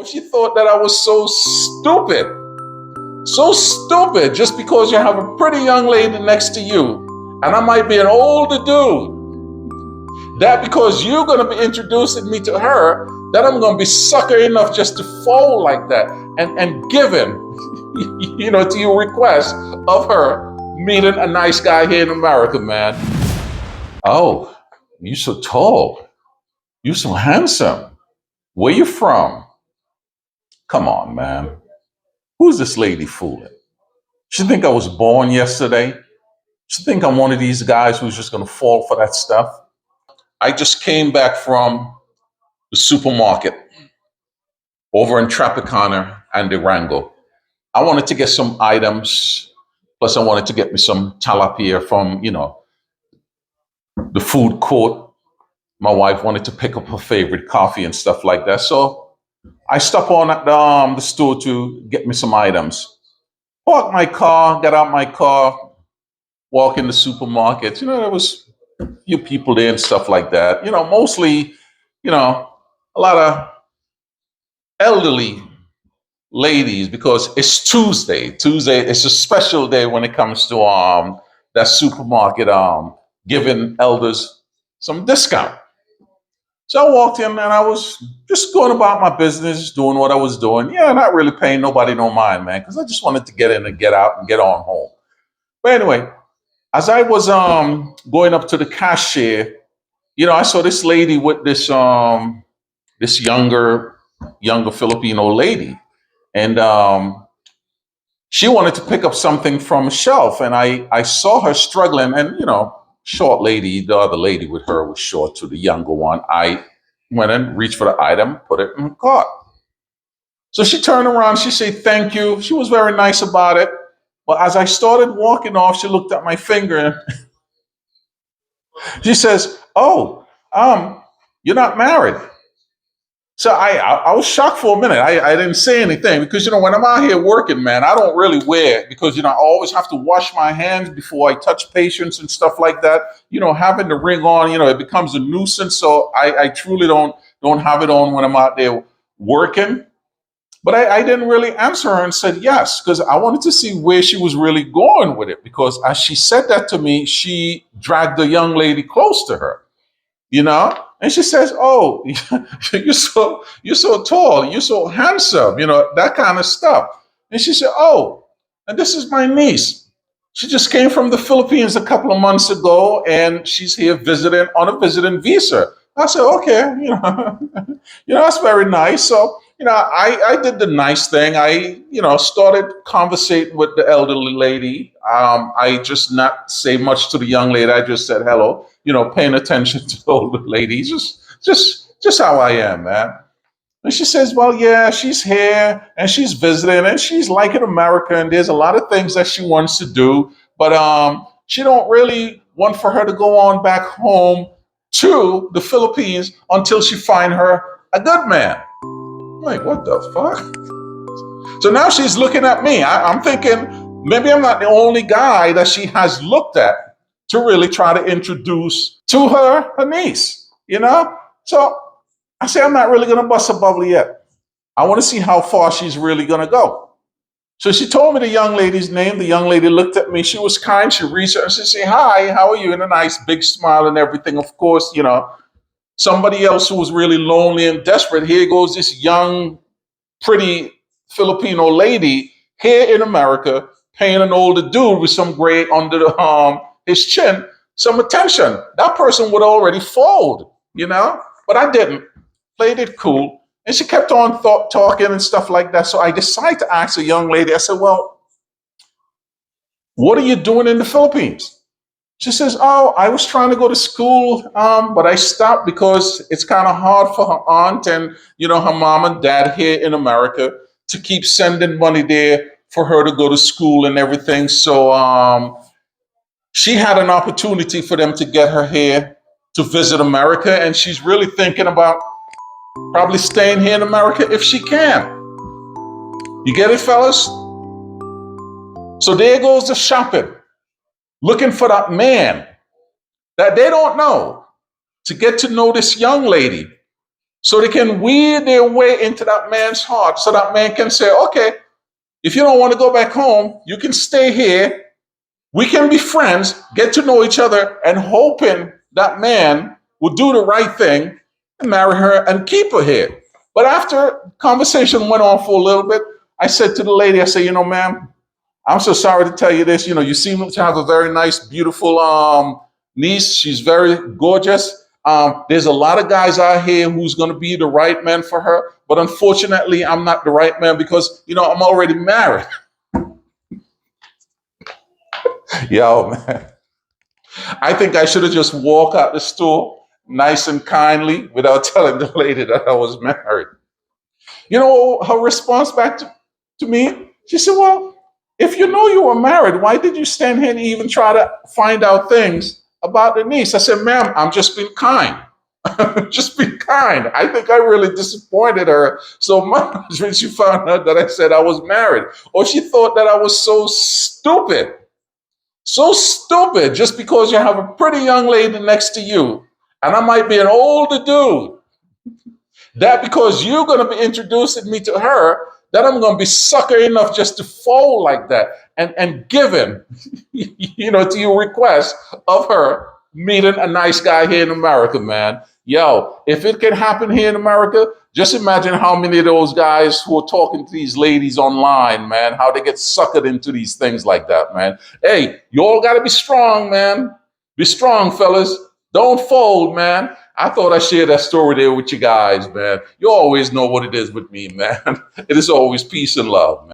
if you thought that I was so stupid. So stupid just because you have a pretty young lady next to you, and I might be an older dude. That because you're going to be introducing me to her, that I'm going to be sucker enough just to fold like that and give in, to your request of her meeting a nice guy here in America, man. Oh, you so tall. You so handsome. Where you from? Come on, man. Who's this lady fooling? She think I was born yesterday? She think I'm one of these guys who's just gonna fall for that stuff? I just came back from the supermarket over in Tropicana and Durango. I wanted to get some items, plus I wanted to get me some tilapia from, the food court. My wife wanted to pick up her favorite coffee and stuff like that. So I stopped on at the store to get me some items. Park my car, get out my car, walk in the supermarket. There was a few people there and stuff like that. Mostly, a lot of elderly ladies because it's Tuesday. Tuesday is a special day when it comes to that supermarket giving elders some discount. So I walked in and I was just going about my business, doing what I was doing. Yeah, not really paying nobody no mind, man, because I just wanted to get in and get out and get on home. But anyway, as I was going up to the cashier, I saw this lady with this younger Filipino lady, and she wanted to pick up something from a shelf, and I saw her struggling, and short lady, the other lady with her was short to the younger one. I went and reached for the item, put it in the cart. So she turned around, she said thank you. She was very nice about it. But as I started walking off, she looked at my finger and she says, "Oh, you're not married." So I was shocked for a minute. I didn't say anything because when I'm out here working, man, I don't really wear it because I always have to wash my hands before I touch patients and stuff like that. Having the ring on, it becomes a nuisance. So I truly don't have it on when I'm out there working. But I didn't really answer her and said yes because I wanted to see where she was really going with it. Because as she said that to me, she dragged the young lady close to her. And she says, "Oh, you're so tall, you're so handsome, that kind of stuff." And she said, "Oh, and this is my niece. She just came from the Philippines a couple of months ago, and she's here visiting on a visiting visa." I said, "Okay, that's very nice." So, I did the nice thing. I, started conversating with the elderly lady. I just not say much to the young lady. I just said hello, paying attention to the older lady. Just how I am, man. And she says, "Well, yeah, she's here and she's visiting and she's liking America and there's a lot of things that she wants to do, but she don't really want for her to go on back home to the Philippines until she find her a good man." I'm like, what the fuck? So now she's looking at me. I'm thinking maybe I'm not the only guy that she has looked at to really try to introduce to her niece. So I say, I'm not really going to bust a bubble yet. I want to see how far she's really going to go. So she told me the young lady's name. The young lady looked at me. She was kind. She reached out and she said, "Hi, how are you?" And a nice big smile and everything. Of course, somebody else who was really lonely and desperate. Here goes this young, pretty Filipino lady here in America paying an older dude with some gray under his chin some attention. That person would already fold. But I didn't. Played it cool. And she kept on talking and stuff like that. So I decided to ask the young lady, I said, "Well, what are you doing in the Philippines?" She says, "Oh, I was trying to go to school, but I stopped because it's kind of hard for her aunt and, her mom and dad here in America to keep sending money there for her to go to school and everything. So she had an opportunity for them to get her here to visit America, and she's really thinking about probably staying here in America if she can." You get it, fellas? So there goes the shopping, looking for that man that they don't know to get to know this young lady so they can weed their way into that man's heart so that man can say, okay, if you don't want to go back home, you can stay here. We can be friends, get to know each other, and hoping that man will do the right thing and marry her and keep her here. But after conversation went on for a little bit, I said to the lady, I said, ma'am, I'm so sorry to tell you this. You seem to have a very nice, beautiful niece. She's very gorgeous. There's a lot of guys out here who's going to be the right man for her. But unfortunately, I'm not the right man because, I'm already married. Yo, man. I think I should have just walked out the store nice and kindly without telling the lady that I was married. You know her response back to me? She said, well, if you know you were married, why did you stand here and even try to find out things about the niece? I said, ma'am, I'm just being kind. Just be kind. I think I really disappointed her so much when she found out that I said I was married. Or she thought that I was so stupid. So stupid just because you have a pretty young lady next to you. And I might be an older dude. That because you're going to be introducing me to her, that I'm going to be sucker enough just to fold like that and give in, to your request of her meeting a nice guy here in America, man. Yo, if it can happen here in America, just imagine how many of those guys who are talking to these ladies online, man, how they get suckered into these things like that, man. Hey, you all got to be strong, man. Be strong, fellas. Don't fold, man. I thought I shared that story there with you guys, man. You always know what it is with me, man. It is always peace and love, man.